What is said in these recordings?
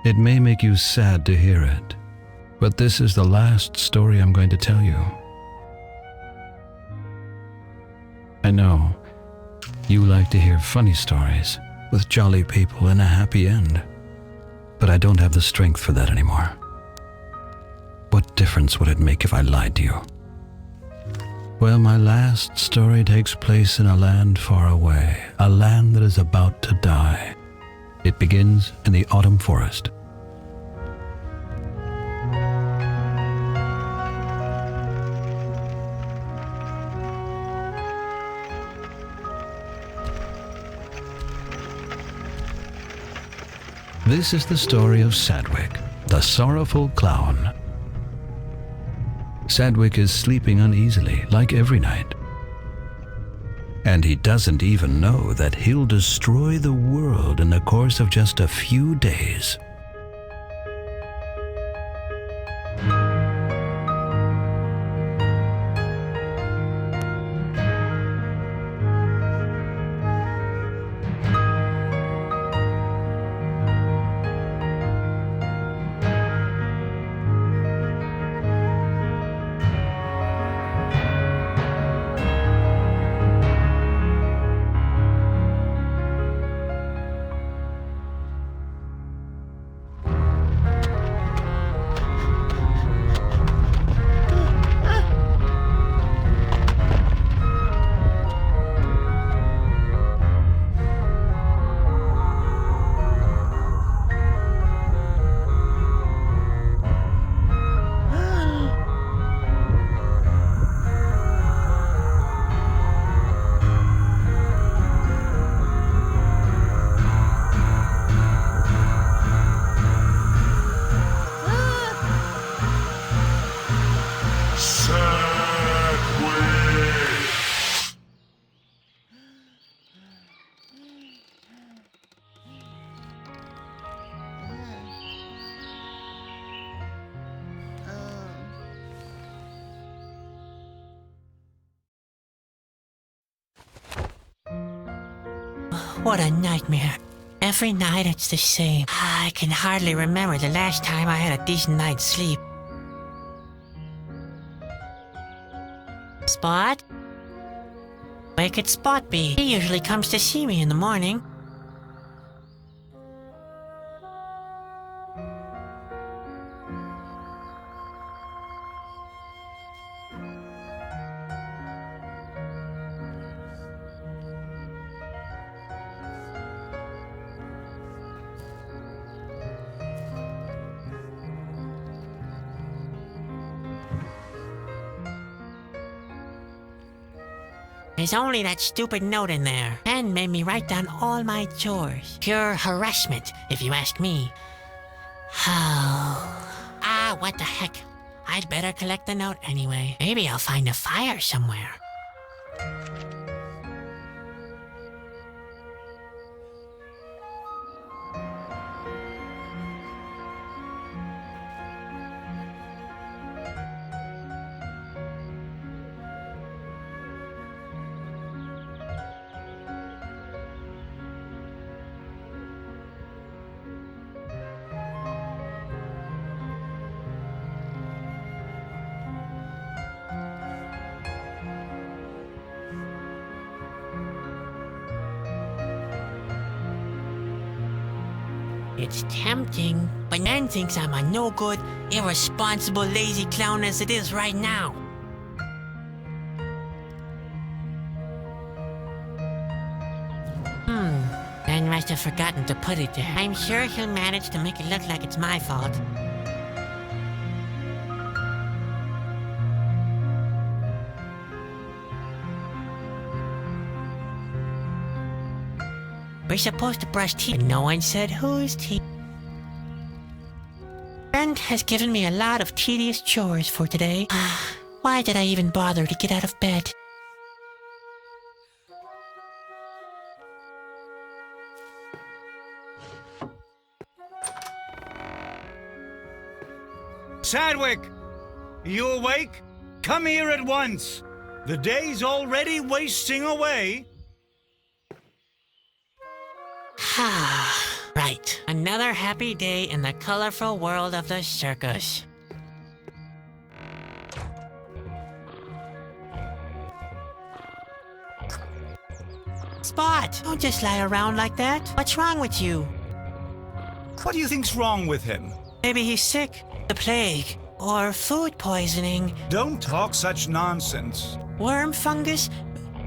It may make you sad to hear it, but this is the last story I'm going to tell you. I know you like to hear funny stories with jolly people and a happy end, but I don't have the strength for that anymore. What difference would it make if I lied to you? Well, my last story takes place in a land far away, a land that is about to die. It begins in the autumn forest. This is the story of Sadwick, the sorrowful clown. Sadwick is sleeping uneasily, like every night. And he doesn't even know that he'll destroy the world in the course of just a few days. What a nightmare. Every night it's the same. I can hardly remember the last time I had a decent night's sleep. Spot? Where could Spot be? He usually comes to see me in the morning. There's only that stupid note in there, and made me write down all my chores. Pure harassment, if you ask me. What the heck? I'd better collect the note anyway. Maybe I'll find a fire somewhere. It's tempting, but Nan thinks I'm a no-good, irresponsible, lazy clown as it is right now. Nan must have forgotten to put it there. I'm sure he'll manage to make it look like it's my fault. We're supposed to brush teeth, but no one said whose teeth. Friend has given me a lot of tedious chores for today. Why did I even bother to get out of bed? Sadwick! You awake? Come here at once! The day's already wasting away. right. Another happy day in the colorful world of the circus. Spot! Don't just lie around like that. What's wrong with you? What do you think's wrong with him? Maybe he's sick. The plague. Or food poisoning. Don't talk such nonsense. Worm fungus.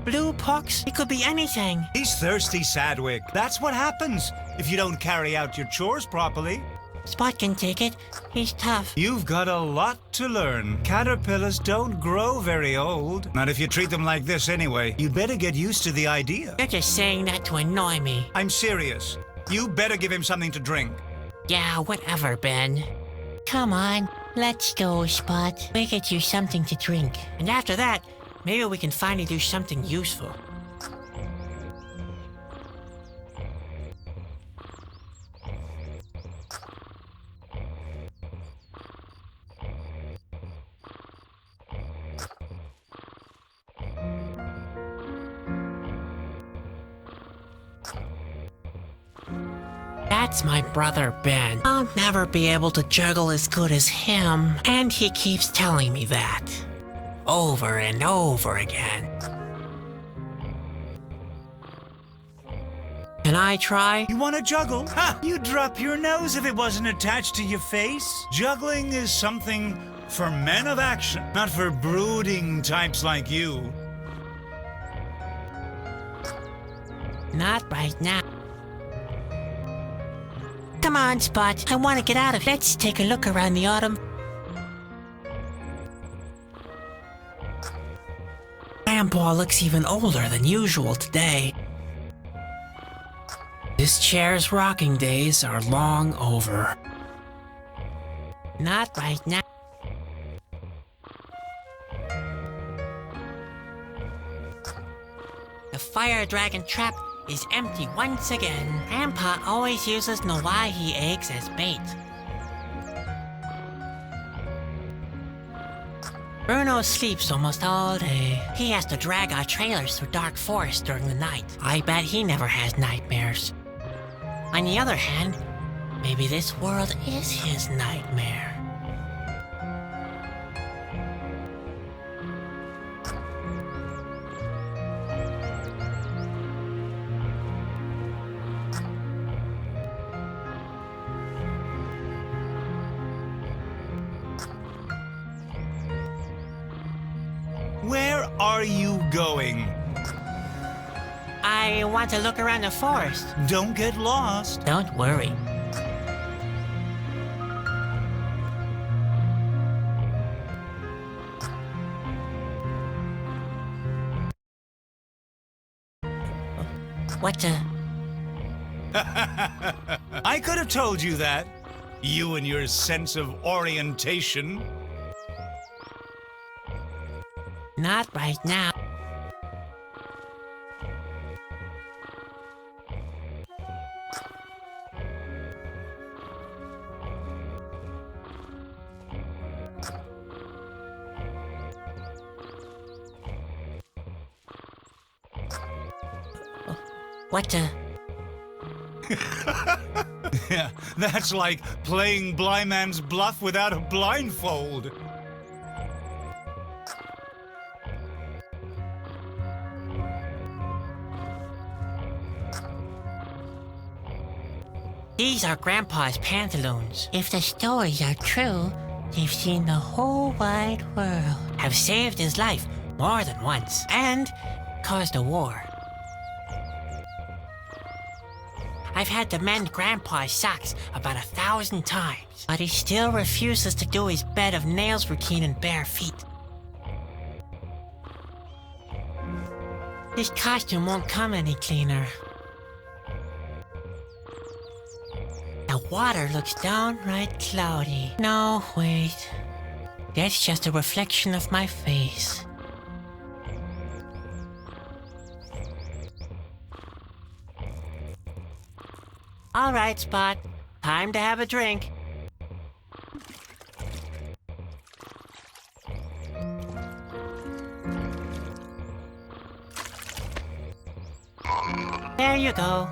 Blue pox. It could be anything. He's thirsty, Sadwick. That's what happens if you don't carry out your chores properly. Spot can take it. He's tough. You've got a lot to learn. Caterpillars don't grow very old. Not if you treat them like this anyway. You'd better get used to the idea. You're just saying that to annoy me. I'm serious. You better give him something to drink. Yeah, whatever, Ben. Come on, let's go, Spot. We'll get you something to drink. And after that, maybe we can finally do something useful. That's my brother, Ben. I'll never be able to juggle as good as him. And he keeps telling me that. Over and over again. Can I try? You want to juggle? Ha! You'd drop your nose if it wasn't attached to your face. Juggling is something for men of action, not for brooding types like you. Not right now. Come on, Spot. I want to get out of here. Let's take a look around the autumn. Grandpa looks even older than usual today. This chair's rocking days are long over. Not right now. The fire dragon trap is empty once again. Grandpa always uses Nowaihi eggs as bait. Bruno sleeps almost all day. He has to drag our trailers through dark forests during the night. I bet he never has nightmares. On the other hand, maybe this world is his nightmare. Where are you going? I want to look around the forest. Don't get lost. Don't worry. What the? I could have told you that. You and your sense of orientation. Not right now. What the? Yeah, that's like playing blind man's bluff without a blindfold. These are Grandpa's pantaloons. If the stories are true, they've seen the whole wide world. Have saved his life more than once, and caused a war. I've had to mend Grandpa's socks about 1,000 times, but he still refuses to do his bed of nails routine in bare feet. This costume won't come any cleaner. The water looks downright cloudy. No, wait. That's just a reflection of my face. All right, Spot. Time to have a drink. There you go.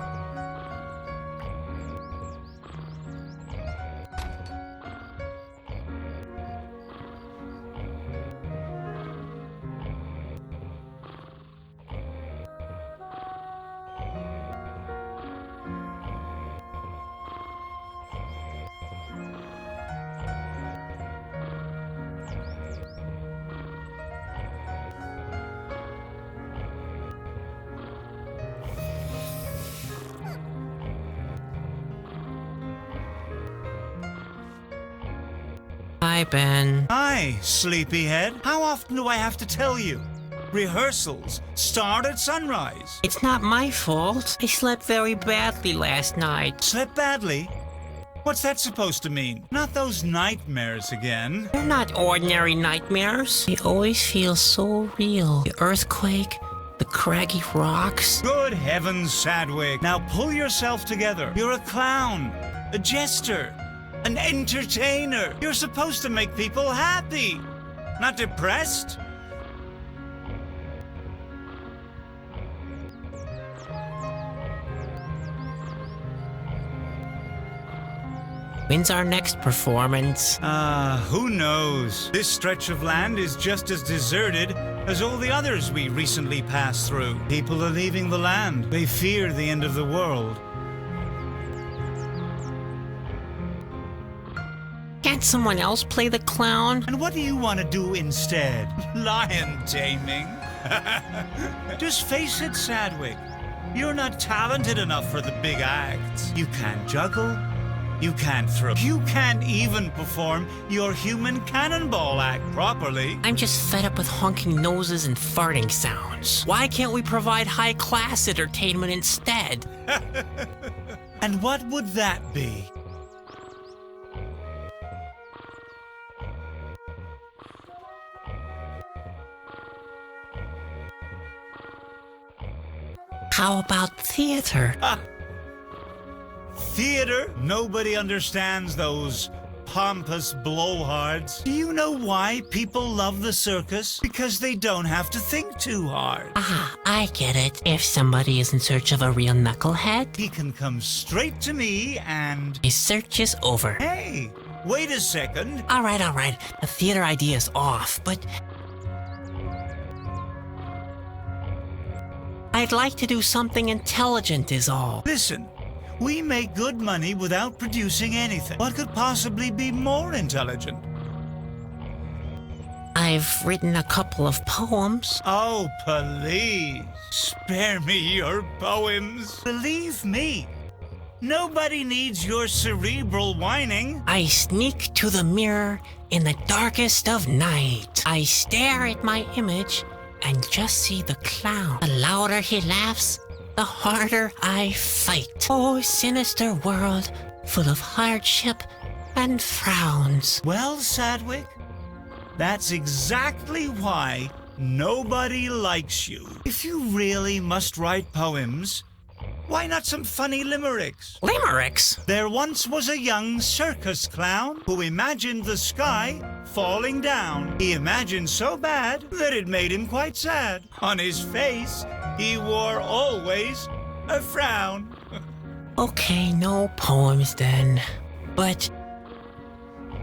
Hi, Ben. Hi, sleepyhead. How often do I have to tell you? Rehearsals start at sunrise. It's not my fault. I slept very badly last night. Slept badly? What's that supposed to mean? Not those nightmares again. They're not ordinary nightmares. They always feel so real. The earthquake, the craggy rocks. Good heavens, Sadwick. Now pull yourself together. You're a clown, a jester, an entertainer. You're supposed to make people happy, not depressed. When's our next performance? Who knows? This stretch of land is just as deserted as all the others we recently passed through. People are leaving the land. They fear the end of the world. Can't someone else play the clown? And what do you want to do instead? Lion taming? Just face it, Sadwick. You're not talented enough for the big acts. You can't juggle. You can't throw. You can't even perform your human cannonball act properly. I'm just fed up with honking noses and farting sounds. Why can't we provide high-class entertainment instead? And what would that be? How about theater? Theater? Nobody understands those pompous blowhards. Do you know why people love the circus? Because they don't have to think too hard. Ah, I get it. If somebody is in search of a real knucklehead, He can come straight to me and... his search is over. Hey, wait a second. All right. The theater idea is off, but I'd like to do something intelligent is all. Listen, we make good money without producing anything. What could possibly be more intelligent? I've written a couple of poems. Oh, please, spare me your poems. Believe me, nobody needs your cerebral whining. I sneak to the mirror in the darkest of night. I stare at my image and just see the clown. The louder he laughs, the harder I fight. Oh, sinister world, full of hardship and frowns. Well, Sadwick, that's exactly why nobody likes you. If you really must write poems, why not some funny limericks? Limericks? There once was a young circus clown who imagined the sky falling down. He imagined so bad that it made him quite sad. On his face, he wore always a frown. Okay, no poems then. But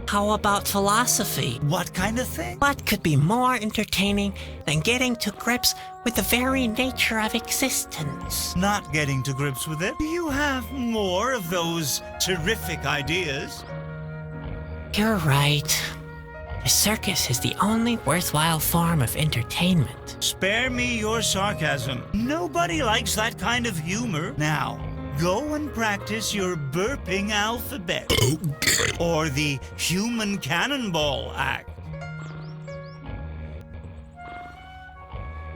how about philosophy? What kind of thing? What could be more entertaining than getting to grips with the very nature of existence? Not getting to grips with it? Do you have more of those terrific ideas? You're right. The circus is the only worthwhile form of entertainment. Spare me your sarcasm. Nobody likes that kind of humor. Now, go and practice your burping alphabet. Or the human cannonball act.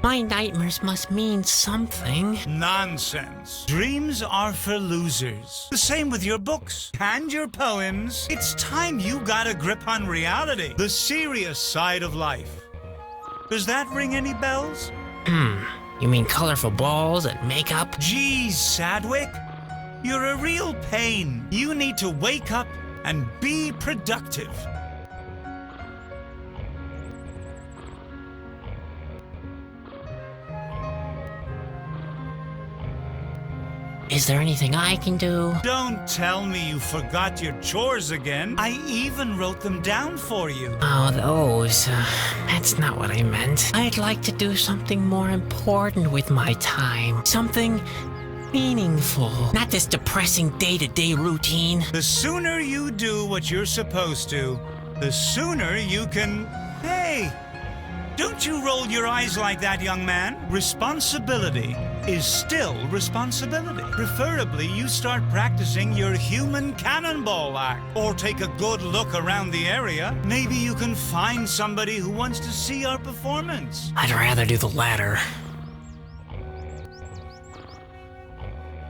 My nightmares must mean something. Nonsense. Dreams are for losers. The same with your books and your poems. It's time you got a grip on reality, the serious side of life. Does that ring any bells? You mean colorful balls and makeup? Geez, Sadwick, you're a real pain. You need to wake up and be productive. Is there anything I can do? Don't tell me you forgot your chores again. I even wrote them down for you. Oh, those. That's not what I meant. I'd like to do something more important with my time. Something meaningful. Not this depressing day-to-day routine. The sooner you do what you're supposed to, the sooner you can... Hey! Don't you roll your eyes like that, young man. Responsibility is still responsibility. Preferably, you start practicing your human cannonball act. Or take a good look around the area. Maybe you can find somebody who wants to see our performance. I'd rather do the latter.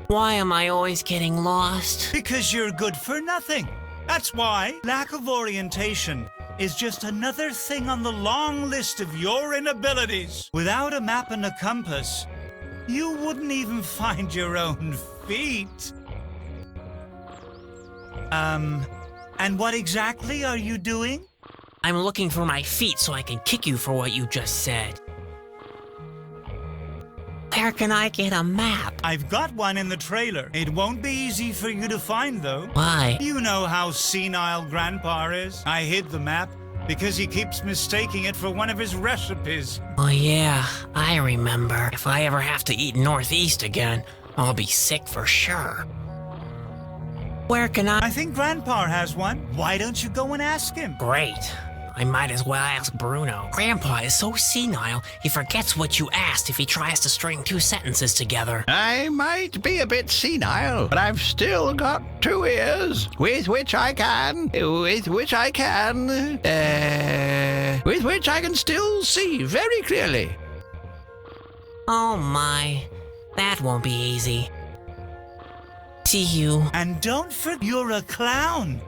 Why am I always getting lost? Because you're good for nothing. That's why. Lack of orientation is just another thing on the long list of your inabilities. Without a map and a compass, you wouldn't even find your own feet. And what exactly are you doing? I'm looking for my feet so I can kick you for what you just said. Where can I get a map? I've got one in the trailer. It won't be easy for you to find, though. Why? You know how senile Grandpa is. I hid the map because he keeps mistaking it for one of his recipes. Oh yeah, I remember. If I ever have to eat northeast again, I'll be sick for sure. Where can I think Grandpa has one. Why don't you go and ask him? Great. I might as well ask Bruno. Grandpa is so senile, he forgets what you asked if he tries to string two sentences together. I might be a bit senile, but I've still got 2 ears with which I can still see very clearly. Oh my, that won't be easy. See you. And don't forget you're a clown.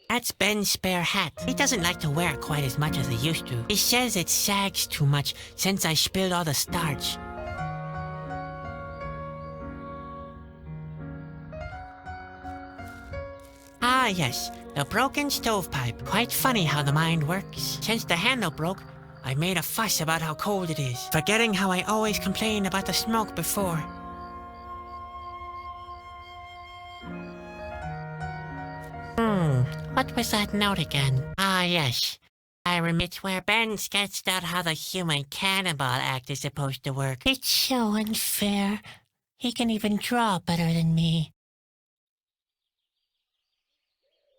That's Ben's spare hat. He doesn't like to wear it quite as much as he used to. He says it sags too much since I spilled all the starch. Ah yes, the broken stovepipe. Quite funny how the mind works. Since the handle broke, I made a fuss about how cold it is, forgetting how I always complained about the smoke before. What was that note again? Ah, yes. I remember it's where Ben sketched out how the human cannonball act is supposed to work. It's so unfair. He can even draw better than me.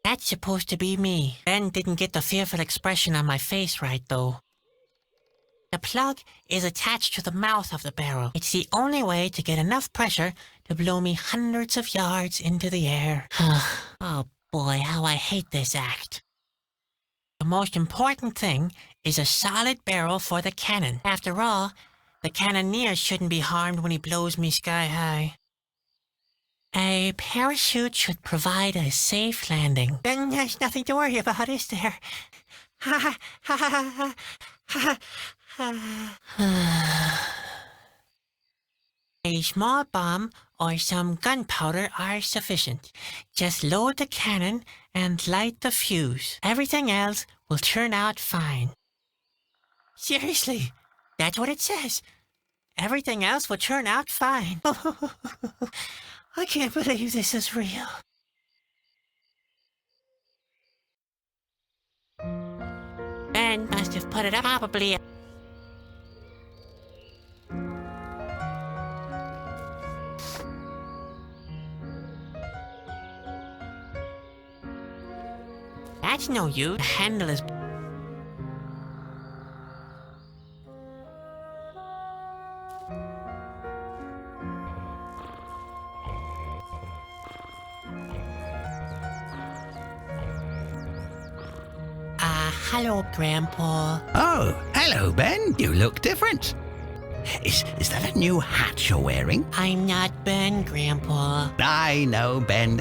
That's supposed to be me. Ben didn't get the fearful expression on my face right, though. The plug is attached to the mouth of the barrel. It's the only way to get enough pressure to blow me hundreds of yards into the air. Oh boy, how I hate this act. The most important thing is a solid barrel for the cannon. After all, the cannoneer shouldn't be harmed when he blows me sky high. A parachute should provide a safe landing. Then there's nothing to worry about, is there? A small bomb or some gunpowder are sufficient. Just load the cannon and light the fuse. Everything else will turn out fine. Seriously, that's what it says. Everything else will turn out fine. I can't believe this is real. Ben must have put it up probably. That's no use. The handle is... hello, Grandpa. Oh, hello, Ben. You look different. Is that a new hat you're wearing? I'm not Ben, Grandpa. I know, Ben.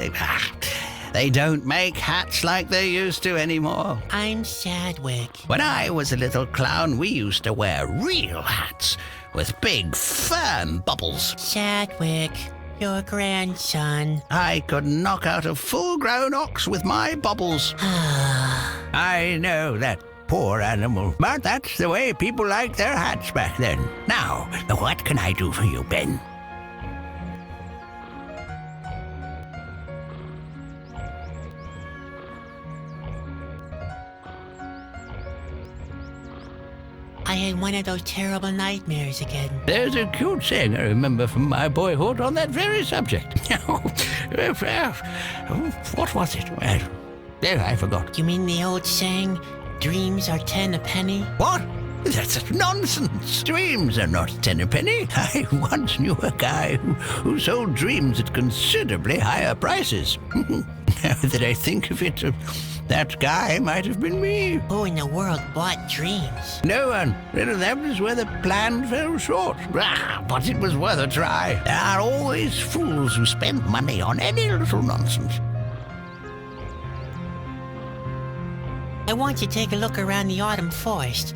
They don't make hats like they used to anymore. I'm Chadwick. When I was a little clown, we used to wear real hats with big, firm bubbles. Chadwick, your grandson. I could knock out a full-grown ox with my bubbles. I know, that poor animal. But that's the way people liked their hats back then. Now, what can I do for you, Ben? I had one of those terrible nightmares again. There's a cute saying I remember from my boyhood on that very subject. What was it? There, I forgot. You mean the old saying, dreams are 10 a penny? What? That's nonsense. Dreams are not 10 a penny. I once knew a guy who sold dreams at considerably higher prices. Now that I think of it, that guy might have been me. Who in the world bought dreams? No one. That was where the plan fell short. But it was worth a try. There are always fools who spend money on any little nonsense. I want to take a look around the autumn forest,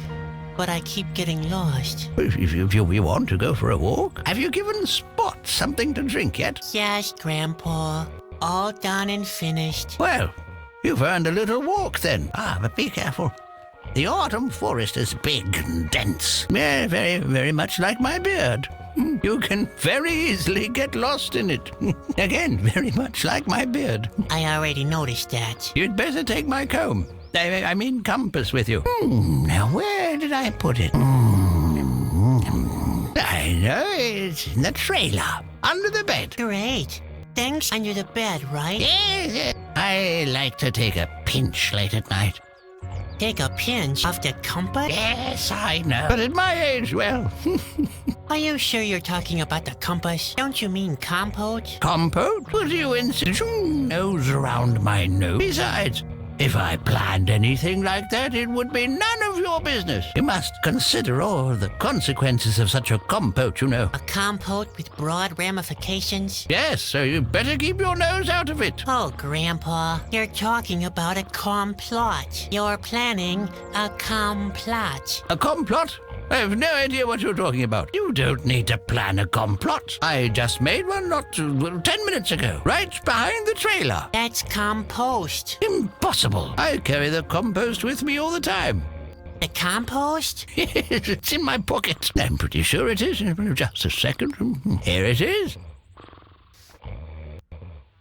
but I keep getting lost. If you want to go for a walk, have you given Spot something to drink yet? Yes, Grandpa. All done and finished. Well, you've earned a little walk then. But be careful. The autumn forest is big and dense. Very, very much like my beard. You can very easily get lost in it. Again, very much like my beard. I already noticed that. You'd better take my comb. I mean compass with you. Now, where did I put it? I know, it's in the trailer, under the bed. Great. Thanks. Under the bed, right? Yes. I like to take a pinch late at night. Take a pinch of the compass? Yes, I know. But at my age, well... Are you sure you're talking about the compass? Don't you mean compote? Compote? Would you insist? Nose around my nose. Besides, if I planned anything like that, it would be none of your business. You must consider all the consequences of such a compote, you know. A compote with broad ramifications? Yes, so you better keep your nose out of it. Oh, Grandpa, you're talking about a complot. You're planning a complot. A complot? I have no idea what you're talking about. You don't need to plan a complot. I just made one not 10 minutes ago, right behind the trailer. That's compost. Impossible. I carry the compost with me all the time. The compost? It's in my pocket. I'm pretty sure it is. Just a second. Here it is.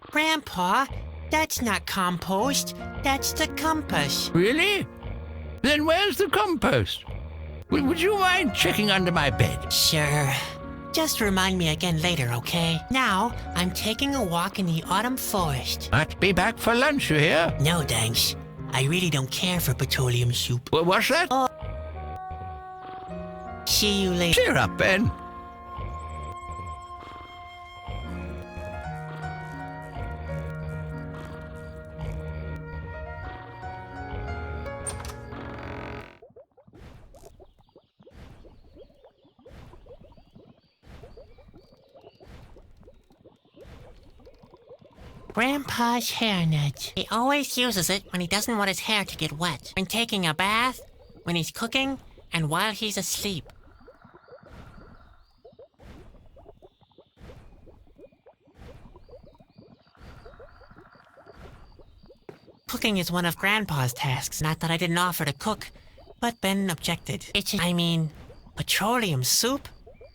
Grandpa, that's not compost. That's the compass. Really? Then where's the compost? Would you mind checking under my bed? Sure. Just remind me again later, okay? Now, I'm taking a walk in the autumn forest. Might be back for lunch, you hear? No, thanks. I really don't care for petroleum soup. What's that? See you later. Cheer up, Ben. Grandpa's hairnet. He always uses it when he doesn't want his hair to get wet. When taking a bath, when he's cooking, and while he's asleep. Cooking is one of Grandpa's tasks. Not that I didn't offer to cook, but Ben objected. Petroleum soup?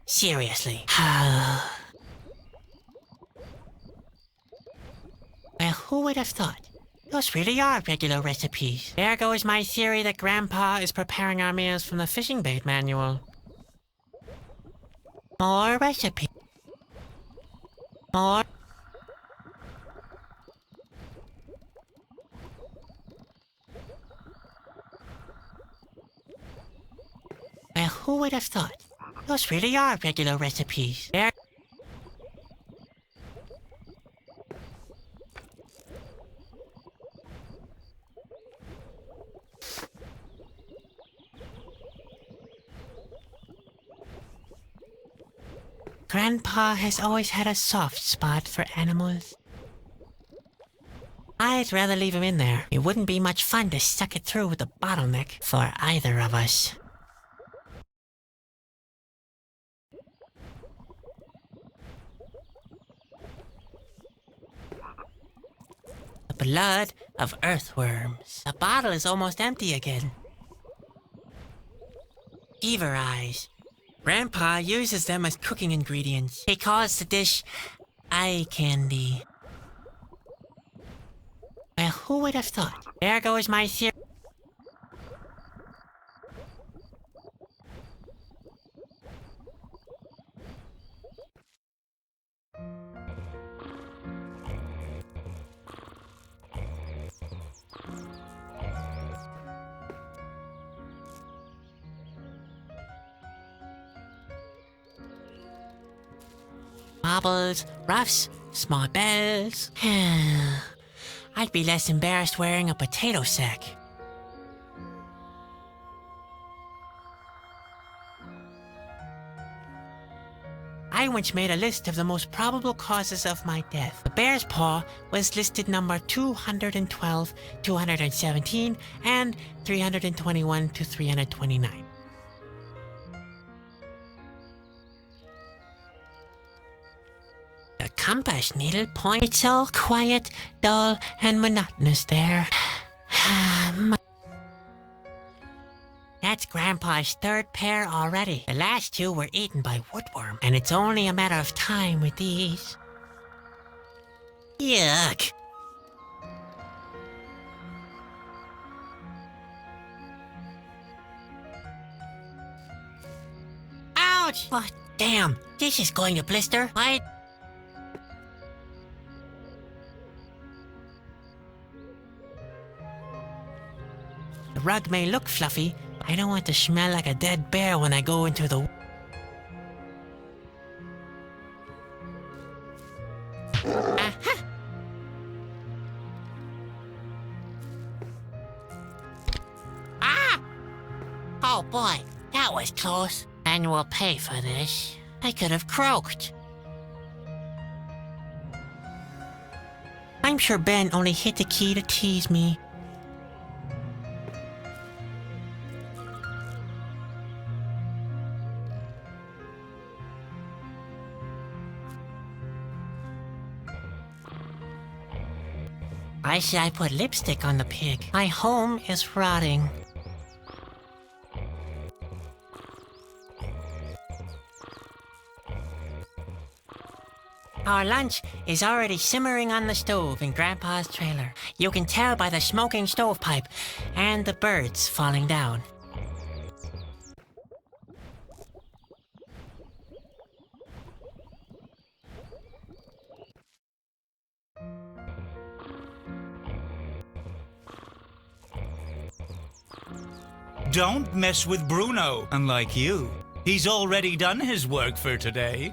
Seriously. Well, who would have thought? Those really are regular recipes. There goes my theory that Grandpa is preparing our meals from the fishing bait manual. More recipe. More. Well, who would have thought? Those really are regular recipes. There. Grandpa has always had a soft spot for animals. I'd rather leave him in there. It wouldn't be much fun to suck it through with a bottleneck for either of us. The blood of earthworms. The bottle is almost empty again. Beaver eyes. Grandpa uses them as cooking ingredients. He calls the dish eye candy. Well, who would have thought? There goes my theory. hobbles, ruffs, small bells. I'd be less embarrassed wearing a potato sack. I once made a list of the most probable causes of my death. The bear's paw was listed number 212, 217, and 321 to 329. The compass needle points. It's all quiet, dull, and monotonous there. That's Grandpa's third pair already. The last two were eaten by woodworm, and it's only a matter of time with these. Yuck. Ouch! What? Damn, this is going to blister. The rug may look fluffy, but I don't want to smell like a dead bear when I go into the... Aha! Ah! Oh boy, that was close. And we'll pay for this. I could have croaked. I'm sure Ben only hit the key to tease me. Why should I put lipstick on the pig? My home is rotting. Our lunch is already simmering on the stove in Grandpa's trailer. You can tell by the smoking stovepipe and the birds falling down. Don't mess with Bruno, unlike you. He's already done his work for today.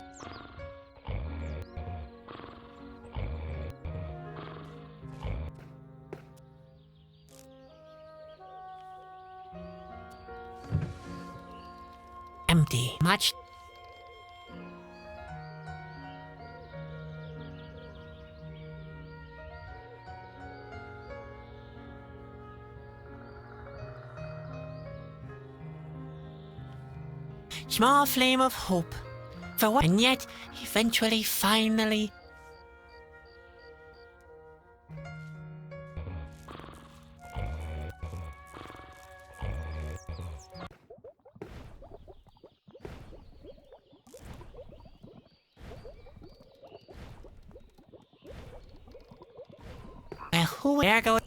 Empty. Much. Small flame of hope. For what? And yet, eventually, finally... Well, who there goes?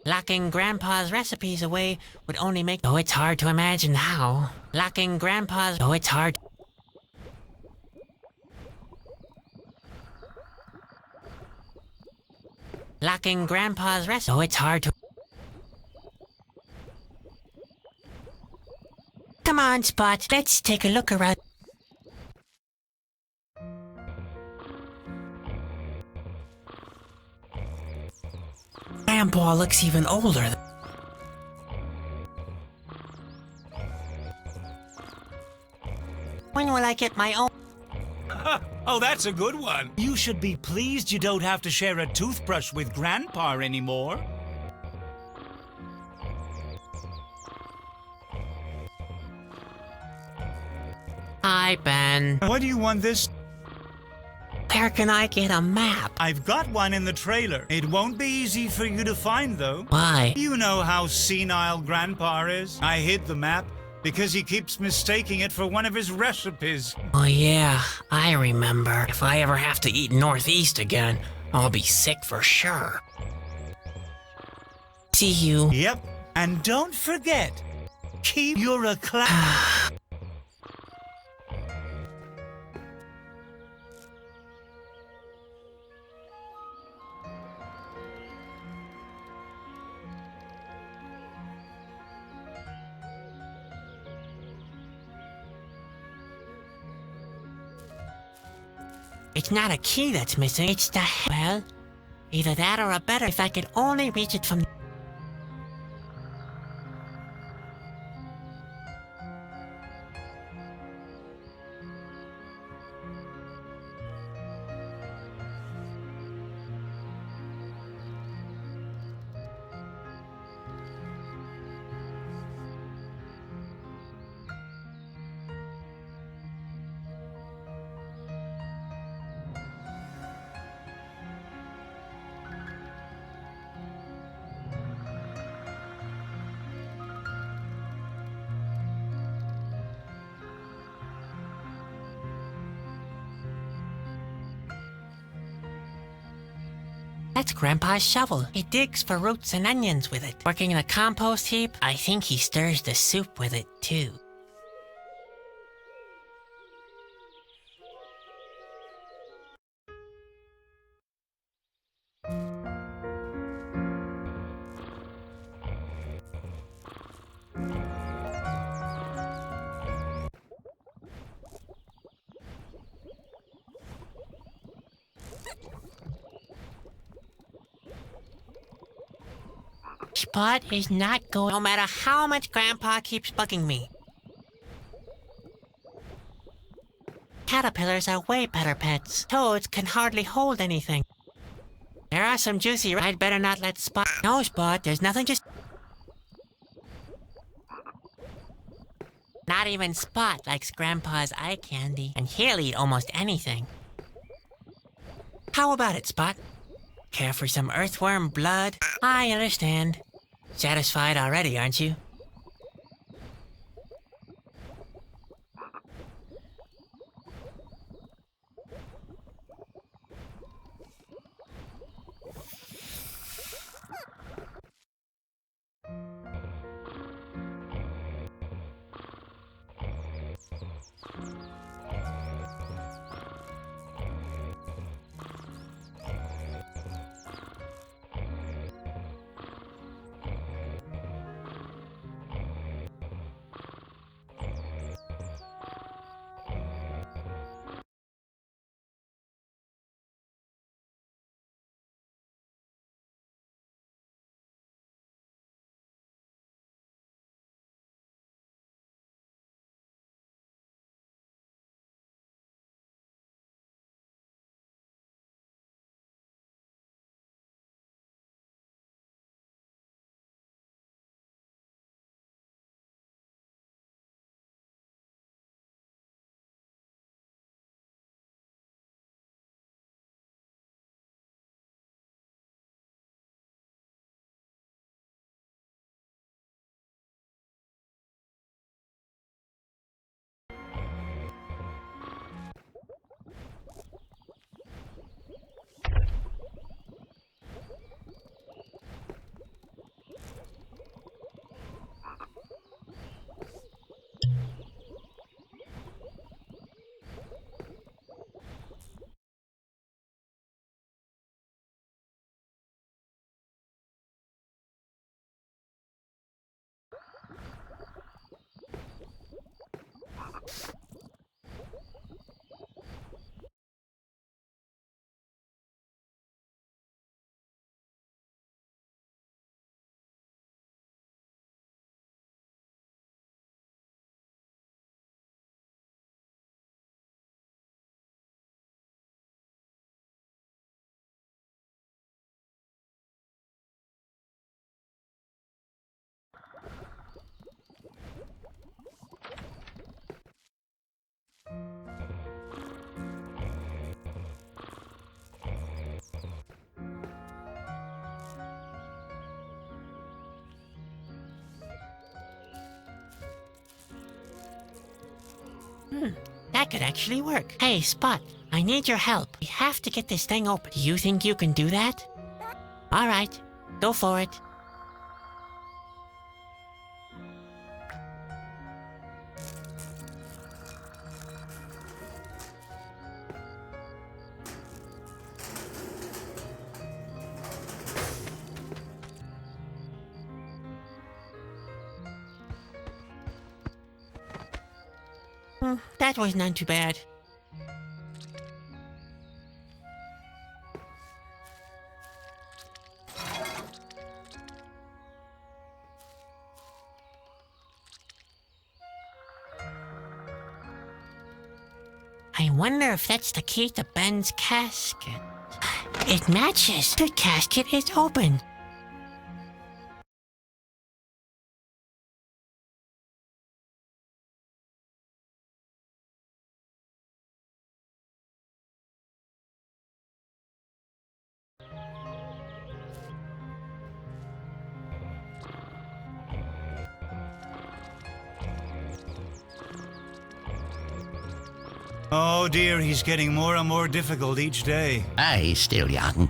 Locking Grandpa's recipes away would only make... Oh, it's hard to imagine how. Locking Grandpa's... Oh, it's hard... Locking Grandpa's recipe... Oh, it's hard to... Come on, Spot. Let's take a look around. Grandpa looks even older. When will I get my own? Oh, that's a good one. You should be pleased you don't have to share a toothbrush with Grandpa anymore. Hi, Ben. What do you want this? Where can I get a map? I've got one in the trailer. It won't be easy for you to find, though. Why? You know how senile Grandpa is. I hid the map because he keeps mistaking it for one of his recipes. Oh yeah, I remember. If I ever have to eat Northeast again, I'll be sick for sure. See you. Yep, and don't forget, keep your class. It's not a key that's missing, it's the... Well, either that or a better if I could only reach it from... That's Grandpa's shovel. He digs for roots and onions with it. Working in a compost heap, I think he stirs the soup with it, too. Spot is not going, no matter how much Grandpa keeps bugging me. Caterpillars are way better pets. Toads can hardly hold anything. There are some juicy... I'd better not let Spot... No, Spot, there's nothing, just... Not even Spot likes Grandpa's eye candy, and he'll eat almost anything. How about it, Spot? Care for some earthworm blood? I understand. Satisfied already, aren't you? That could actually work. Hey, Spot, I need your help. We have to get this thing open. Do you think you can do that? All right, go for it. That was not too bad. I wonder if that's the key to Ben's casket. It matches. The casket is open. Oh dear, he's getting more and more difficult each day. He's still young.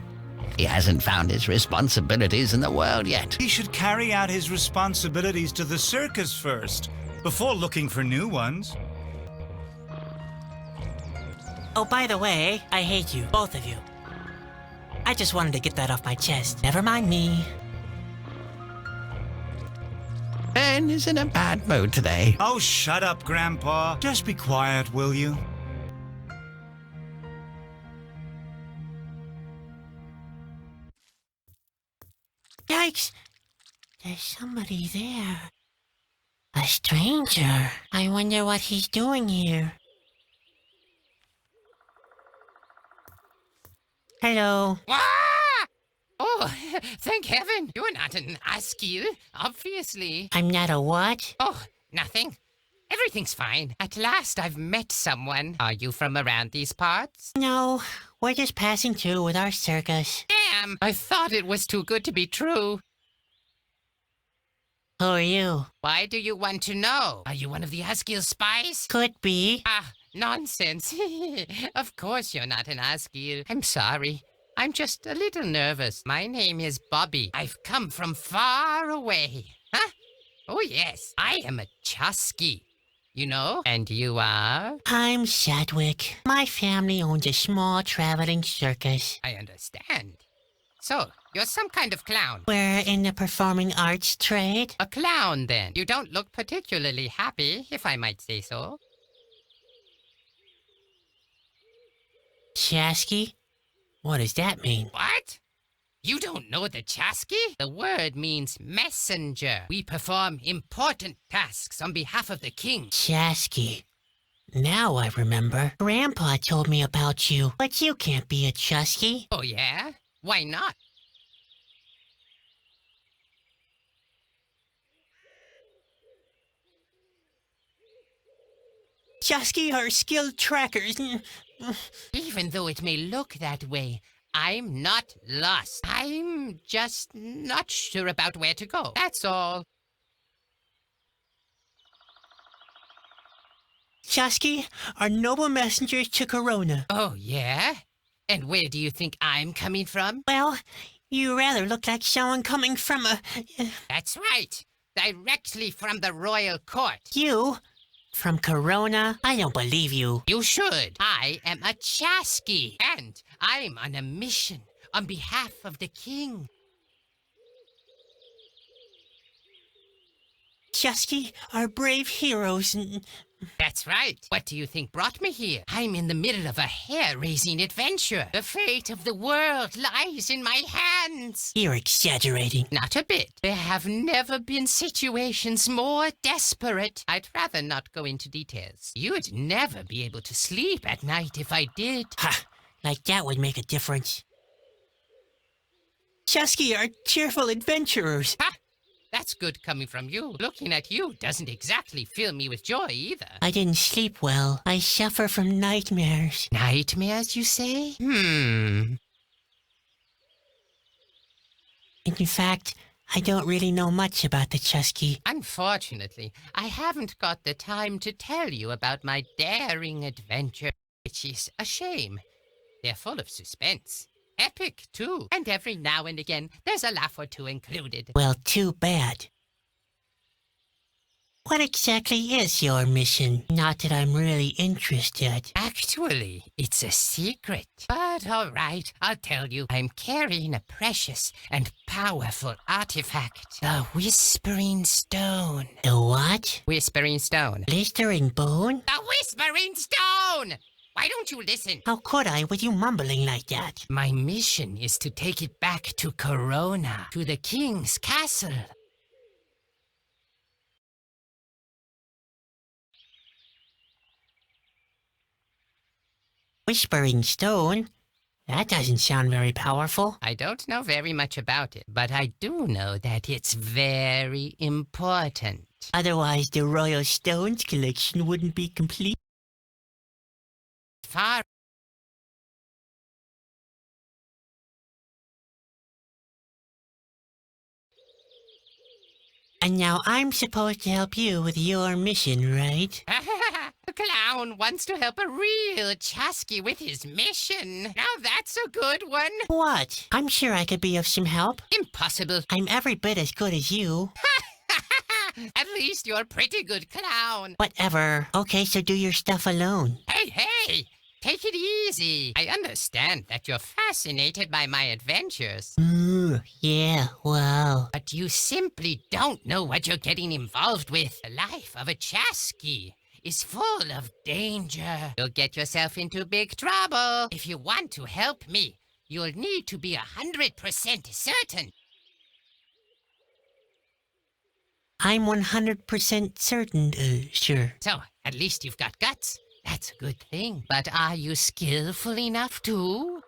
He hasn't found his responsibilities in the world yet. He should carry out his responsibilities to the circus first, before looking for new ones. Oh, by the way, I hate you, both of you. I just wanted to get that off my chest. Never mind me. Ben is in a bad mood today. Oh, shut up, Grandpa. Just be quiet, will you? Yikes! There's somebody there. A stranger. I wonder what he's doing here. Hello. Ah! Oh, thank heaven. You're not an Askew, obviously. I'm not a what? Oh, nothing. Everything's fine. At last I've met someone. Are you from around these parts? No, we're just passing through with our circus. Damn! I thought it was too good to be true. Who are you? Why do you want to know? Are you one of the Askew spies? Could be. Ah, nonsense. Of course you're not an Askew. I'm sorry. I'm just a little nervous. My name is Bobby. I've come from far away. Huh? Oh, yes. I am a Chusky. You know? And you are? I'm Sadwick. My family owns a small traveling circus. I understand. So, you're some kind of clown. We're in the performing arts trade. A clown, then. You don't look particularly happy, if I might say so. Chasky? What does that mean? What? You don't know the Chasky? The word means messenger. We perform important tasks on behalf of the king. Chasky. Now I remember. Grandpa told me about you, but you can't be a Chusky. Oh, yeah? Why not? Chusky are skilled trackers. Even though it may look that way, I'm not lost. I'm just not sure about where to go. That's all. Chusky are noble messengers to Corona. Oh, yeah? And where do you think I'm coming from? Well, you rather look like someone coming from a... That's right. Directly from the royal court. You? From Corona? I don't believe you. You should. I am a Chasky, and I'm on a mission on behalf of the king. Chusky are brave heroes. That's right. What do you think brought me here? I'm in the middle of a hair-raising adventure. The fate of the world lies in my hands. You're exaggerating. Not a bit. There have never been situations more desperate. I'd rather not go into details. You'd never be able to sleep at night if I did. Ha! Like that would make a difference. Chusky are cheerful adventurers. Ha! That's good coming from you. Looking at you doesn't exactly fill me with joy either. I didn't sleep well. I suffer from nightmares. Nightmares, you say? In fact, I don't really know much about the Chusky. Unfortunately, I haven't got the time to tell you about my daring adventure, which is a shame. They're full of suspense. Epic, too. And every now and again, there's a laugh or two included. Well, too bad. What exactly is your mission? Not that I'm really interested. Actually, it's a secret. But all right, I'll tell you. I'm carrying a precious and powerful artifact. The Whispering Stone. The what? Whispering Stone. Blistering bone? The Whispering Stone! Why don't you listen? How could I with you mumbling like that? My mission is to take it back to Corona, to the king's castle. Whispering stone? That doesn't sound very powerful. I don't know very much about it, but I do know that it's very important. Otherwise, the Royal Stones collection wouldn't be complete. Far And now I'm supposed to help you with your mission, right? The clown wants to help a real Chasky with his mission. Now that's a good one. What? I'm sure I could be of some help. Impossible. I'm every bit as good as you. At least you're a pretty good clown. Whatever. Okay, so do your stuff alone. Hey! Take it easy. I understand that you're fascinated by my adventures. Yeah, wow. But you simply don't know what you're getting involved with. The life of a Chasky is full of danger. You'll get yourself into big trouble. If you want to help me, you'll need to be 100% certain. I'm 100% certain, sure. So, at least you've got guts. That's a good thing. But are you skillful enough too?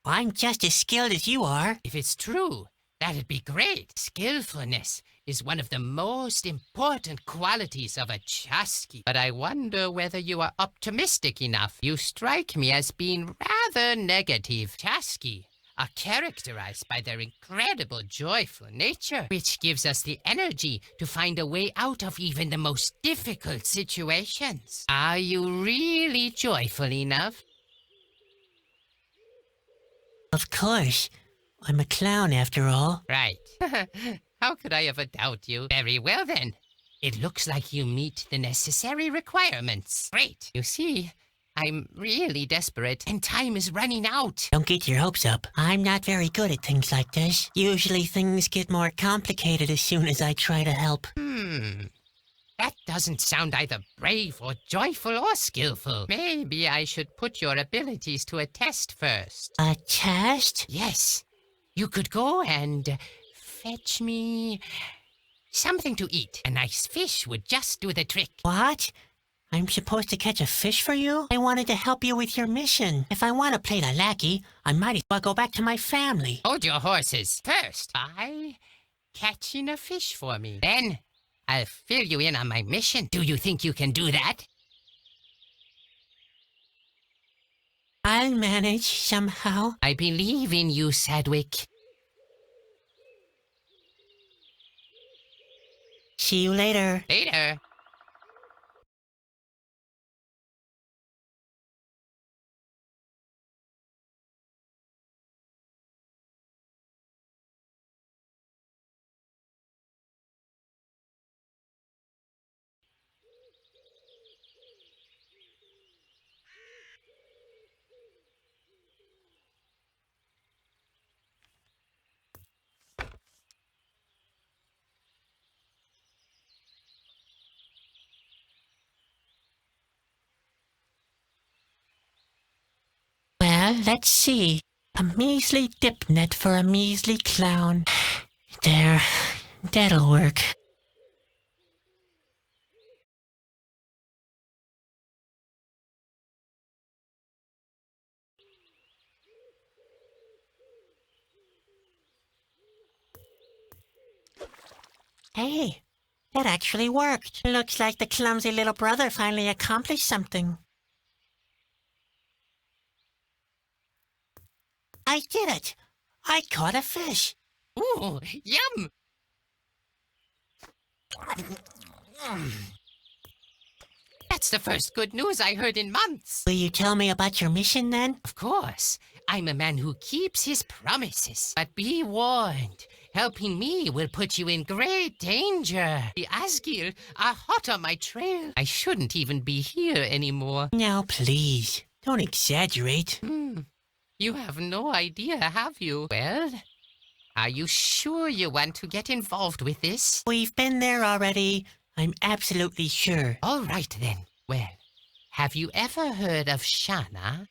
I'm just as skilled as you are. If it's true, that'd be great. Skillfulness is one of the most important qualities of a Chasky. But I wonder whether you are optimistic enough. You strike me as being rather negative. Chasky are characterized by their incredible joyful nature, which gives us the energy to find a way out of even the most difficult situations. Are you really joyful enough? Of course. I'm a clown after all. Right. How could I ever doubt you? Very well then. It looks like you meet the necessary requirements. Great. You see, I'm really desperate and time is running out. Don't get your hopes up. I'm not very good at things like this. Usually things get more complicated as soon as I try to help. That doesn't sound either brave or joyful or skillful. Maybe I should put your abilities to a test first. A test? Yes. You could go and fetch me something to eat. A nice fish would just do the trick. What? I'm supposed to catch a fish for you? I wanted to help you with your mission. If I want to play the lackey, I might as well go back to my family. Hold your horses. First, by catching a fish for me. Then, I'll fill you in on my mission. Do you think you can do that? I'll manage somehow. I believe in you, Sadwick. See you later. Later. Well, let's see. A measly dip net for a measly clown. There. That'll work. Hey, that actually worked. Looks like the clumsy little brother finally accomplished something. I did it! I caught a fish! Ooh, yum! That's the first good news I heard in months. Will you tell me about your mission then? Of course, I'm a man who keeps his promises. But be warned, helping me will put you in great danger. The Asgir are hot on my trail. I shouldn't even be here anymore. Now please, don't exaggerate. You have no idea, have you? Well, are you sure you want to get involved with this? We've been there already. I'm absolutely sure. All right then. Well, have you ever heard of Shana?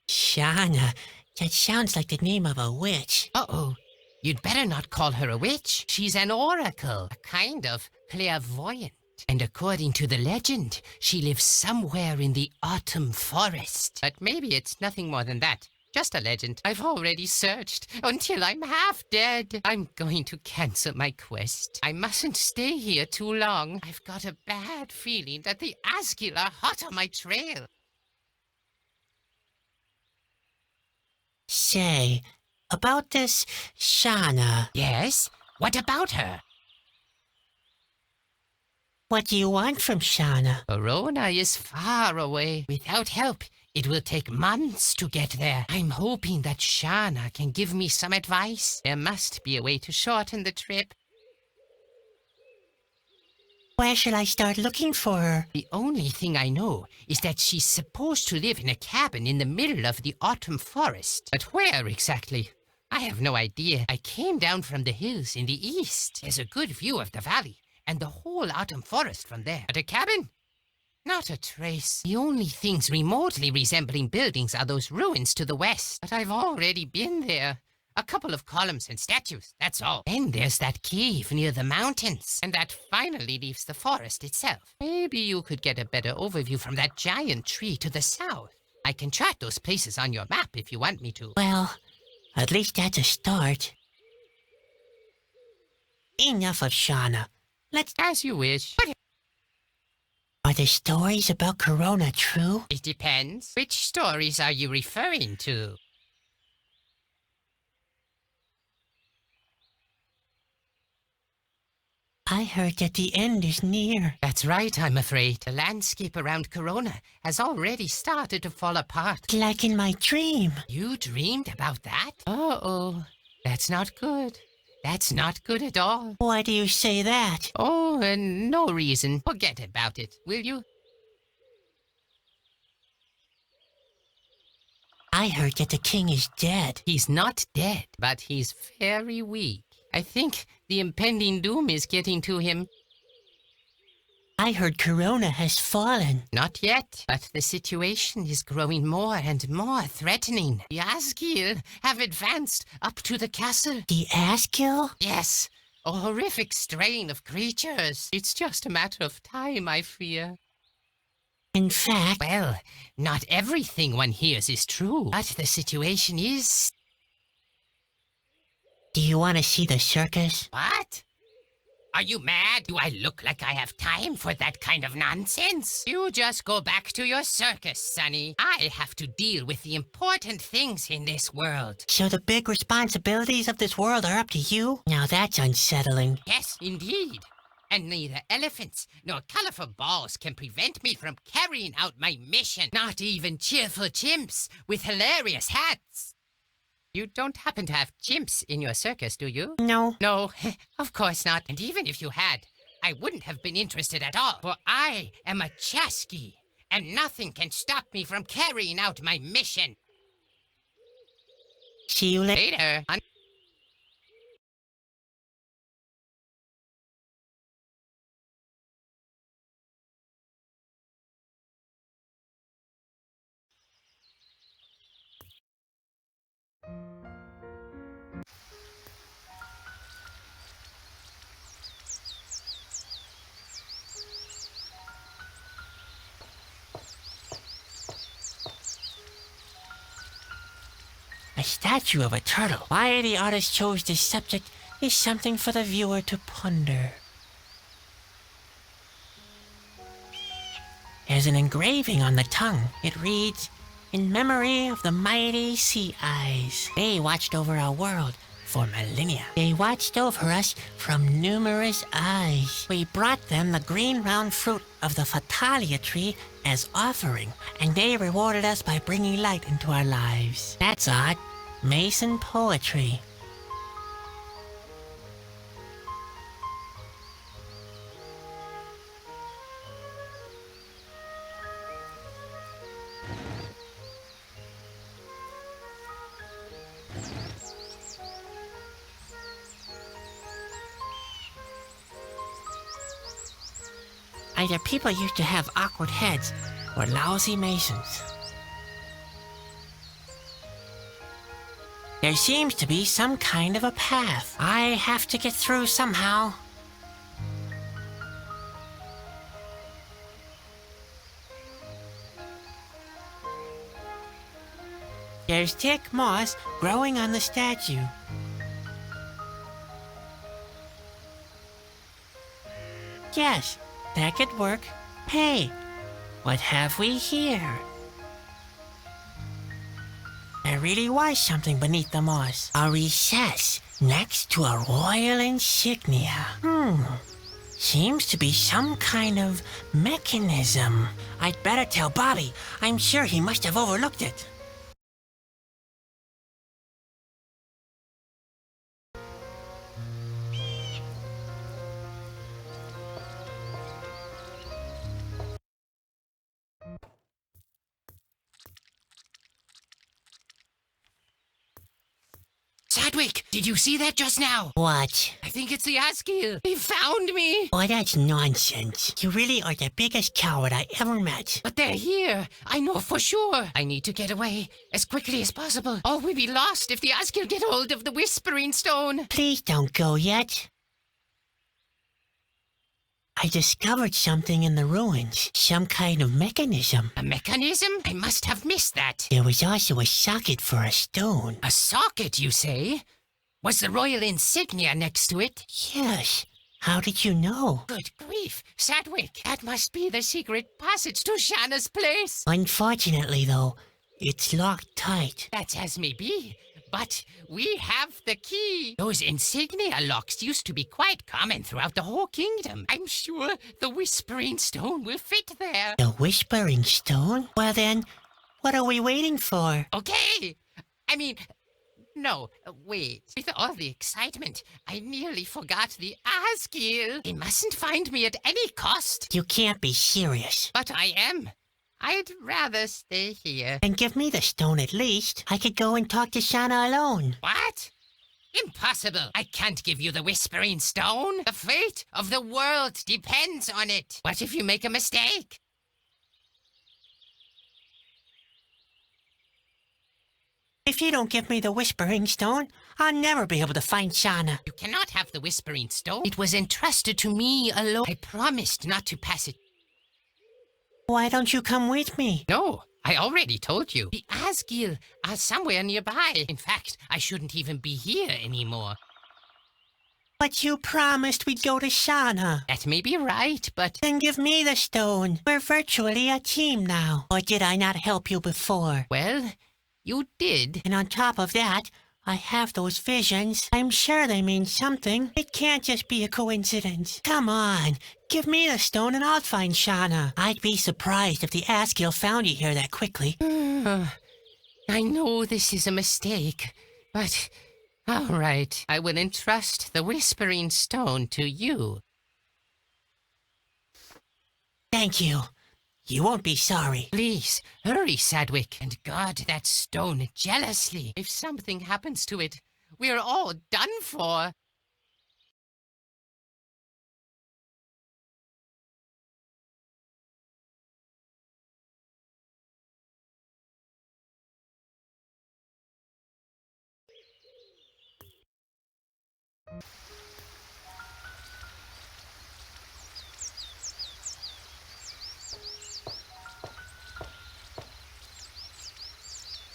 Shana, that sounds like the name of a witch. Uh-oh. You'd better not call her a witch. She's an oracle, a kind of clairvoyant. And according to the legend, she lives somewhere in the autumn forest. But maybe it's nothing more than that. Just a legend. I've already searched until I'm half dead. I'm going to cancel my quest. I mustn't stay here too long. I've got a bad feeling that the Asgil are hot on my trail. Say, about this Shauna, Yes? What about her? what do you want from Shauna? Corona is far away. Without help, it will take months to get there. I'm hoping that Shauna can give me some advice. There must be a way to shorten the trip. Where shall I start looking for her? The only thing I know is that she's supposed to live in a cabin in the middle of the autumn forest. But where exactly? I have no idea. I came down from the hills in the east. There's a good view of the valley and the whole autumn forest from there. But a cabin? Not a trace. The only things remotely resembling buildings are those ruins to the west. But I've already been there. A couple of columns and statues, that's all. Then there's that cave near the mountains. And that finally leaves the forest itself. Maybe you could get a better overview from that giant tree to the south. I can chart those places on your map if you want me to. Well, at least that's a start. Enough of Shauna. Let's... As you wish. But Are the stories about Corona true? it depends. Which stories are you referring to? I heard that the end is near. That's right, I'm afraid. The landscape around Corona has already started to fall apart. Like in my dream. You dreamed about that? Uh-oh. That's not good. That's not good at all. Why do you say that? Oh, no reason. Forget about it, will you? I heard that the king is dead. He's not dead, but he's very weak. I think the impending doom is getting to him. I heard Corona has fallen. Not yet, but the situation is growing more and more threatening. The Asgil have advanced up to the castle. The Asgil? Yes, a horrific strain of creatures. It's just a matter of time, I fear. In fact... Well, not everything one hears is true, but the situation is... Do you want to see the circus? What? Are you mad? Do I look like I have time for that kind of nonsense? You just go back to your circus, Sonny. I have to deal with the important things in this world. So the big responsibilities of this world are up to you? Now that's unsettling. Yes, indeed. And neither elephants nor colorful balls can prevent me from carrying out my mission. Not even cheerful chimps with hilarious hats. You don't happen to have chimps in your circus, do you? No. No, of course not. And even if you had, I wouldn't have been interested at all. For I am a Chasqui, and nothing can stop me from carrying out my mission. See you later. Later. A statue of a turtle. Why the artist chose this subject is something for the viewer to ponder. There's an engraving on the tongue. It reads, "In memory of the mighty sea eyes. They watched over our world for millennia. They watched over us from numerous eyes. We brought them the green round fruit of the Fatalia tree as offering, and they rewarded us by bringing light into our lives." That's odd. Mason poetry. Either people used to have awkward heads or lousy masons. There seems to be some kind of a path. I have to get through somehow. There's thick moss growing on the statue. Yes, that could work. Hey, what have we here? There really was something beneath the moss. A recess next to a royal insignia. Seems to be some kind of mechanism. I'd better tell Bobby. I'm sure he must have overlooked it. Sadwick, did you see that just now? What? I think it's the Askew. He found me. Oh, that's nonsense. You really are the biggest coward I ever met. But they're here. I know for sure. I need to get away as quickly as possible. Or we'll be lost if the Askew get hold of the Whispering Stone. Please don't go yet. I discovered something in the ruins. Some kind of mechanism. A mechanism? I must have missed that. There was also a socket for a stone. A socket, you say? Was the royal insignia next to it? Yes. How did you know? Good grief, Sadwick. That must be the secret passage to Shanna's place. Unfortunately, though, it's locked tight. That's as may be. But we have the key. Those insignia locks used to be quite common throughout the whole kingdom. I'm sure the Whispering Stone will fit there. The Whispering Stone? Well then, what are we waiting for? Okay. No, wait. With all the excitement, I nearly forgot the Askew. They mustn't find me at any cost. You can't be serious. But I am. I'd rather stay here. And give me the stone at least. I could go and talk to Shanna alone. What? Impossible. I can't give you the Whispering Stone. The fate of the world depends on it. What if you make a mistake? If you don't give me the Whispering Stone, I'll never be able to find Shanna. You cannot have the Whispering Stone. It was entrusted to me alone. I promised not to pass it. Why don't you come with me? No, I already told you. The Askew are somewhere nearby. In fact, I shouldn't even be here anymore. But you promised we'd go to Shanna. That may be right, but... Then give me the stone. We're virtually a team now. Or did I not help you before? Well, you did. And on top of that, I have those visions. I'm sure they mean something. It can't just be a coincidence. Come on, give me the stone and I'll find Shanna. I'd be surprised if the Askew found you here that quickly. I know this is a mistake, but... all right, I will entrust the Whispering Stone to you. Thank you. You won't be sorry. Please, hurry, Sadwick, and guard that stone jealously. If something happens to it, we're all done for.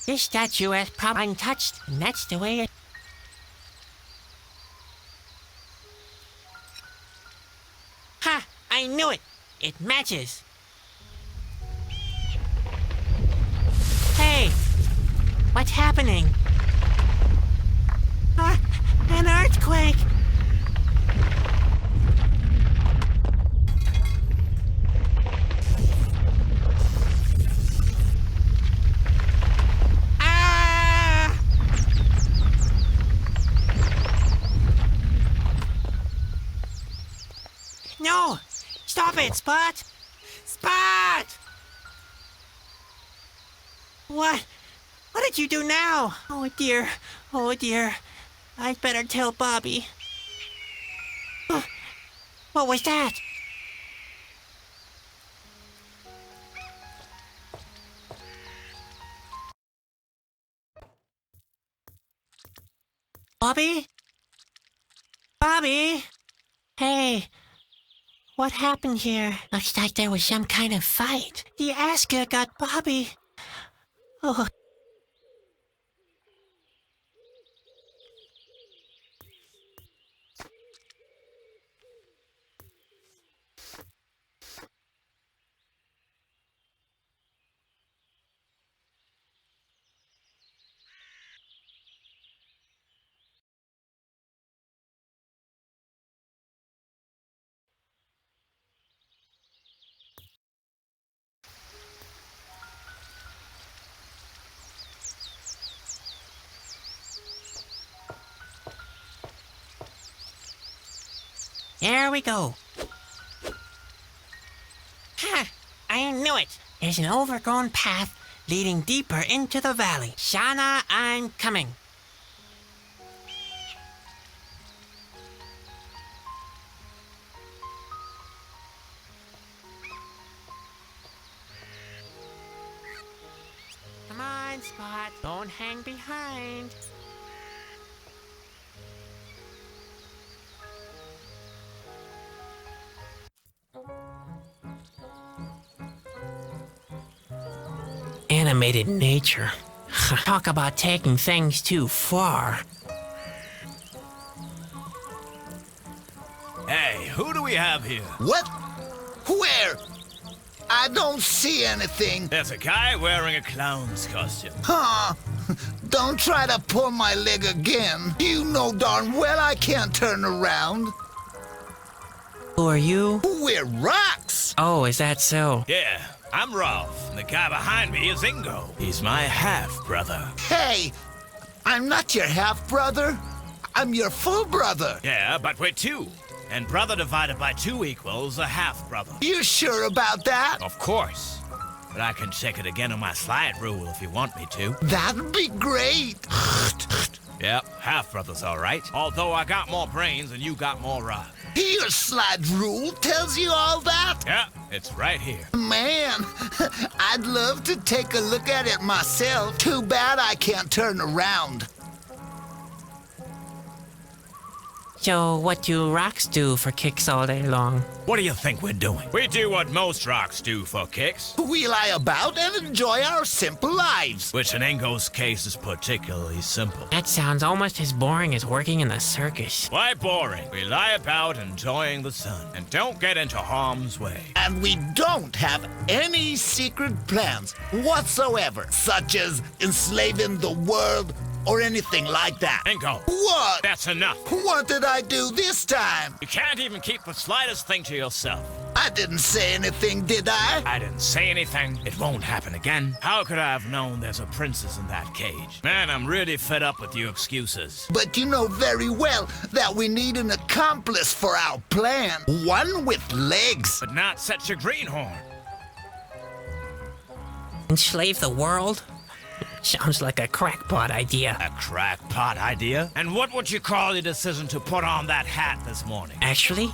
This statue is probably untouched, and that's the way it... Ha! I knew it! It matches! Hey! What's happening? An earthquake! No! Stop it, Spot! Spot! What? What did you do now? Oh dear. Oh dear. I'd better tell Bobby. What was that? Bobby? Bobby? Hey. What happened here? Looks like there was some kind of fight. The Askew got Bobby. Oh. Here we go. Ha! I knew it. There's an overgrown path leading deeper into the valley. Shauna, I'm coming. Come on, Spot. Don't hang behind. Animated nature. Talk about taking things too far. Hey, who do we have here? What? Where? I don't see anything. There's a guy wearing a clown's costume. Huh? Don't try to pull my leg again. You know darn well I can't turn around. Who are you? We're rocks. Oh, is that so? Yeah, I'm Rolf, and the guy behind me is Ingo. He's my half-brother. Hey, I'm not your half-brother. I'm your full brother. Yeah, but we're two. And brother divided by 2 equals a half-brother. You sure about that? Of course. But I can check it again on my slide rule if you want me to. That'd be great. Yep, half-brother's all right. Although I got more brains and you got more rock. Your slide rule tells you all that? Yeah, it's right here. Man, I'd love to take a look at it myself. Too bad I can't turn around. So what do rocks do for kicks all day long? What do you think we're doing? We do what most rocks do for kicks. We lie about and enjoy our simple lives. Which in Ingo's case is particularly simple. That sounds almost as boring as working in the circus. Why boring? We lie about enjoying the sun and don't get into harm's way. And we don't have any secret plans whatsoever, such as enslaving the world or anything like that. Ingo. What? That's enough. What did I do this time? You can't even keep the slightest thing to yourself. I didn't say anything, did I? I didn't say anything. It won't happen again. How could I have known there's a princess in that cage? Man, I'm really fed up with you excuses. But you know very well that we need an accomplice for our plan. One with legs. But not such a greenhorn. Enslave the world? Sounds like a crackpot idea. A crackpot idea? And what would you call your decision to put on that hat this morning? Actually,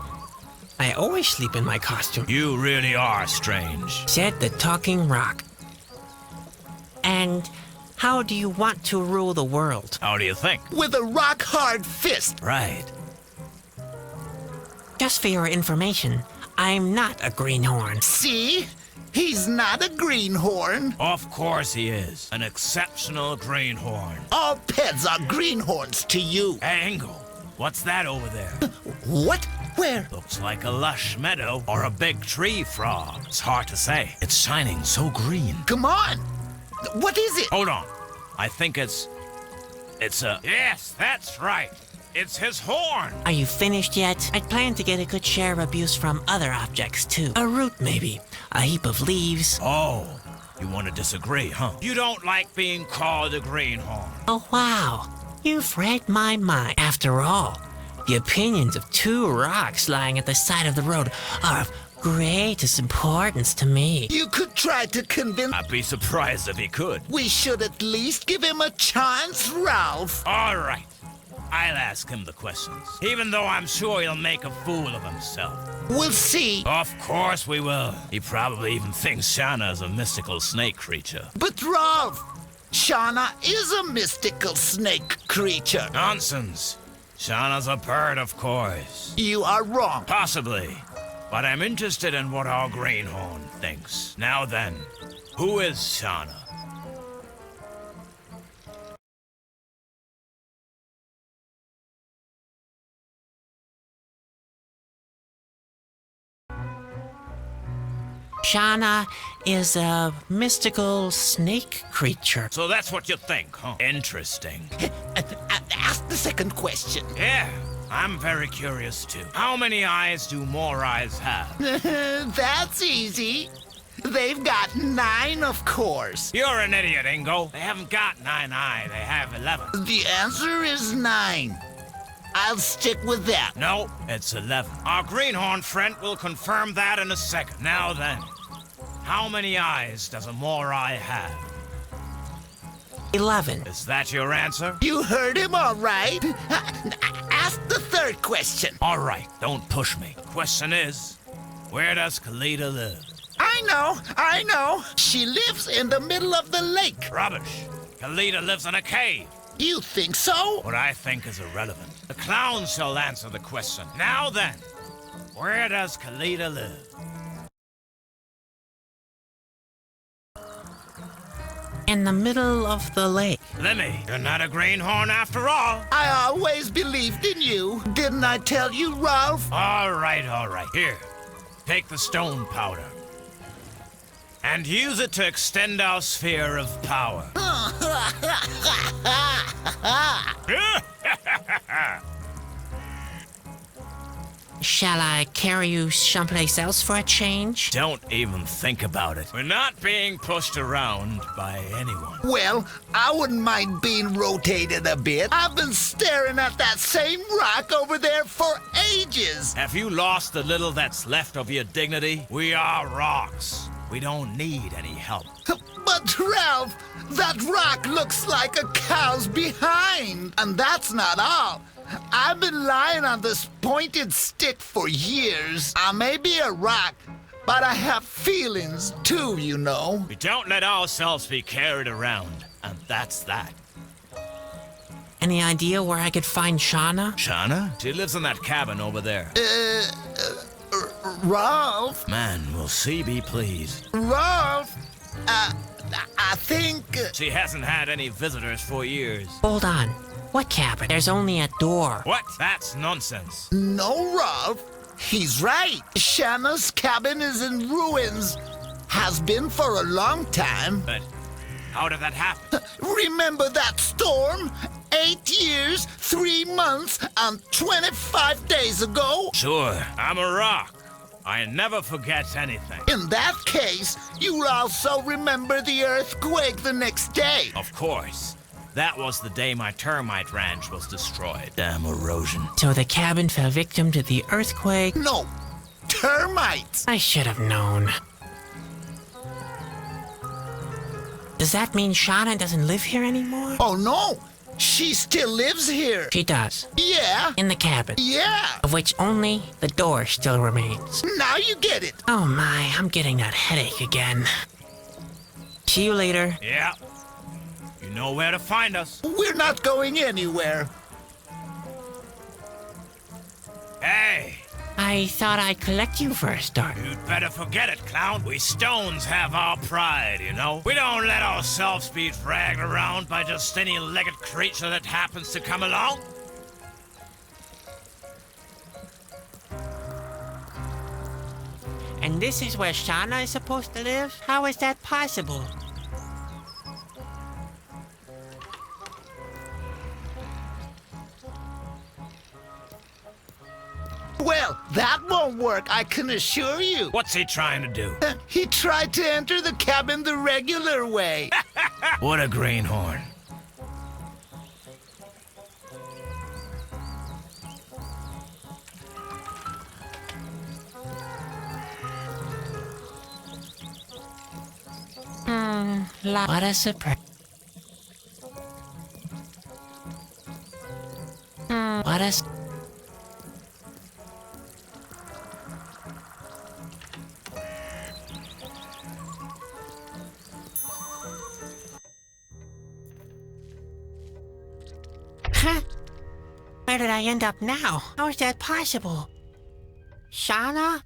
I always sleep in my costume. You really are strange. Said the talking rock. And how do you want to rule the world? How do you think? With a rock-hard fist. Right. Just for your information, I'm not a greenhorn. See? He's not a greenhorn. Of course he is. An exceptional greenhorn. All pets are greenhorns to you. Hey, Ingo, what's that over there? What? Where? Looks like a lush meadow or a big tree frog. It's hard to say. It's shining so green. Come on. What is it? Hold on. I think it's a... Yes, that's right. It's his horn. Are you finished yet? I'd planned to get a good share of abuse from other objects, too. A root, maybe. A heap of leaves. Oh, you want to disagree, huh? You don't like being called a greenhorn. Oh, wow. You've read my mind. After all, the opinions of 2 rocks lying at the side of the road are of greatest importance to me. You could try to convince... I'd be surprised if he could. We should at least give him a chance, Ralph. All right. I'll ask him the questions, even though I'm sure he'll make a fool of himself. We'll see. Of course we will. He probably even thinks Shana is a mystical snake creature. But Ralph, Shauna is a mystical snake creature. Nonsense. Shana's a bird, of course. You are wrong. Possibly. But I'm interested in what our greenhorn thinks. Now then, who is Shana? Shauna is a mystical snake creature. So that's what you think, huh? Interesting. Ask the second question. Yeah, I'm very curious too. How many eyes do more eyes have? That's easy. They've got 9, of course. You're an idiot, Ingo. They haven't got 9 eyes, they have 11. The answer is 9. I'll stick with that. No, it's 11. Our greenhorn friend will confirm that in a second. Now then, how many eyes does a Morai have? 11. Is that your answer? You heard him all right. Ask the third question. All right, don't push me. Question is, where does Kalita live? I know. She lives in the middle of the lake. Rubbish. Kalita lives in a cave. You think so? What I think is irrelevant. The clown shall answer the question. Now then, where does Kalita live? In the middle of the lake. Lemmy, you're not a greenhorn after all. I always believed in you. Didn't I tell you, Ralph? All right. Here, take the stone powder. And use it to extend our sphere of power. Shall I carry you someplace else for a change? Don't even think about it. We're not being pushed around by anyone. Well, I wouldn't mind being rotated a bit. I've been staring at that same rock over there for ages. Have you lost the little that's left of your dignity? We are rocks. We don't need any help. But Ralph, that rock looks like a cow's behind. And that's not all. I've been lying on this pointed stick for years. I may be a rock, but I have feelings too, you know. We don't let ourselves be carried around, and that's that. Any idea where I could find Shauna? Shauna? She lives in that cabin over there. Ralph? Man, will she be pleased. Ralph? I think... She hasn't had any visitors for years. Hold on. What cabin? There's only a door. What? That's nonsense. No, Ralph. He's right. Shanna's cabin is in ruins. Has been for a long time. But how did that happen? Remember that storm? 8 years, 3 months, and 25 days ago? Sure, I'm a rock. I never forget anything. In that case, you'll also remember the earthquake the next day. Of course. That was the day my termite ranch was destroyed. Damn erosion. So the cabin fell victim to the earthquake? No, termites. I should have known. Does that mean Shauna doesn't live here anymore? Oh, no. She still lives here. She does. Yeah. In the cabin. Yeah. Of which only the door still remains. Now you get it. Oh my, I'm getting that headache again. See you later. Yeah. You know where to find us. We're not going anywhere. Hey, I thought I'd collect you for a start. you'd better forget it, clown. We stones have our pride, you know. We don't let ourselves be dragged around by just any legged creature that happens to come along. And this is where Shauna is supposed to live? How is that possible? Well, that won't work, I can assure you. What's he trying to do? He tried to enter the cabin the regular way. What a greenhorn. What a surprise. What a... Huh? Where did I end up now? How is that possible? Shauna?